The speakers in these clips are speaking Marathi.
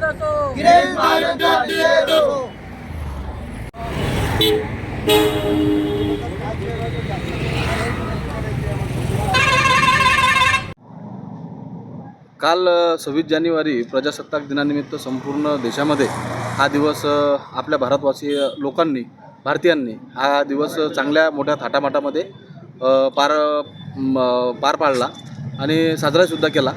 असो, गिरीश महाजनचा निषेध असो. काल 26 जानेवारी प्रजासत्ताक दिनानिमित्त संपूर्ण देशामध्ये हा दिवस आपल्या भारतीयांनी हा दिवस चांगल्या मोठ्या थाटामाटामध्ये पार पाडला आणि साजरासुद्धा केला.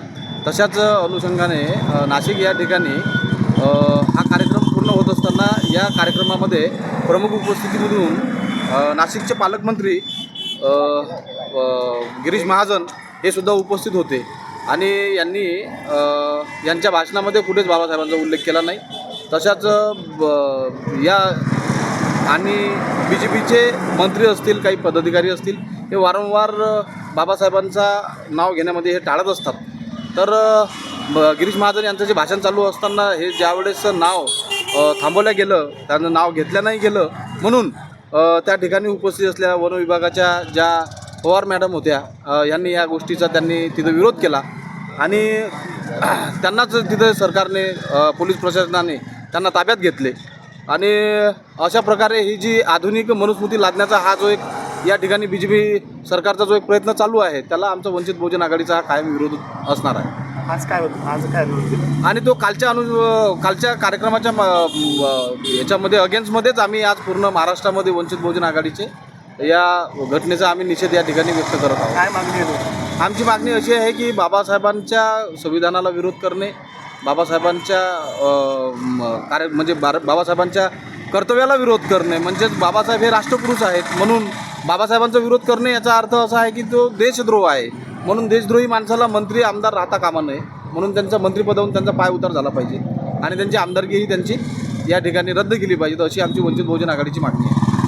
तशाच अनुषंगाने नाशिक या ठिकाणी हा कार्यक्रम पूर्ण होत असताना या कार्यक्रमामध्ये प्रमुख उपस्थितीमधून नाशिकचे पालकमंत्री गिरीश महाजन हे सुद्धा उपस्थित होते आणि यांनी यांच्या भाषणामध्ये कुठेच बाबासाहेबांचा उल्लेख केला नाही. तशाच या आणि BJPचे मंत्री असतील, काही पदाधिकारी असतील, हे वारंवार बाबासाहेबांचा नाव घेण्यामध्ये हे टाळत असतात. तर गिरीश महाजन यांचं जे भाषण चालू असताना हे ज्यावेळेस नाव थांबवलं गेलं, त्यांचं नाव घेतलं नाही गेलं, म्हणून त्या ठिकाणी उपस्थित असलेल्या वन विभागाच्या ज्या पवार मॅडम होत्या, यांनी या गोष्टीचा तिथं विरोध केला आणि त्यांनाच तिथं सरकारने, पोलीस प्रशासनाने त्यांना ताब्यात घेतले आणि अशा प्रकारे ही जी आधुनिक मनुस्मृती लादण्याचा हा जो एक या ठिकाणी BJP सरकारचा जो एक प्रयत्न चालू आहे, त्याला आमचा वंचित बहुजन आघाडीचा हा कायम विरोध असणार आहे. आज काय विरोध आणि तो कालच्या कार्यक्रमाच्या याच्यामध्ये अगेन्स्टमध्येच आम्ही आज पूर्ण महाराष्ट्रामध्ये वंचित बहुजन आघाडीचे या घटनेचा आम्ही निषेध या ठिकाणी व्यक्त करत आहोत. काय मागणी आहे? आमची मागणी अशी आहे की बाबासाहेबांच्या संविधानाला विरोध करणे, बाबासाहेबांच्या बाबासाहेबांच्या कर्तव्याला विरोध करणे, म्हणजेच बाबासाहेब हे राष्ट्रपुरुष आहेत म्हणून बाबासाहेबांचा विरोध करणे याचा अर्थ असा आहे की तो देशद्रोह आहे. म्हणून देशद्रोही माणसाला मंत्री आमदार राहता कामा नये, म्हणून त्यांचा मंत्रिपदावरून त्यांचा पाय उतार झाला पाहिजे आणि त्यांची आमदारकीही त्यांची या ठिकाणी रद्द केली पाहिजे, अशी आमची वंचित बहुजन आघाडीची मागणी आहे.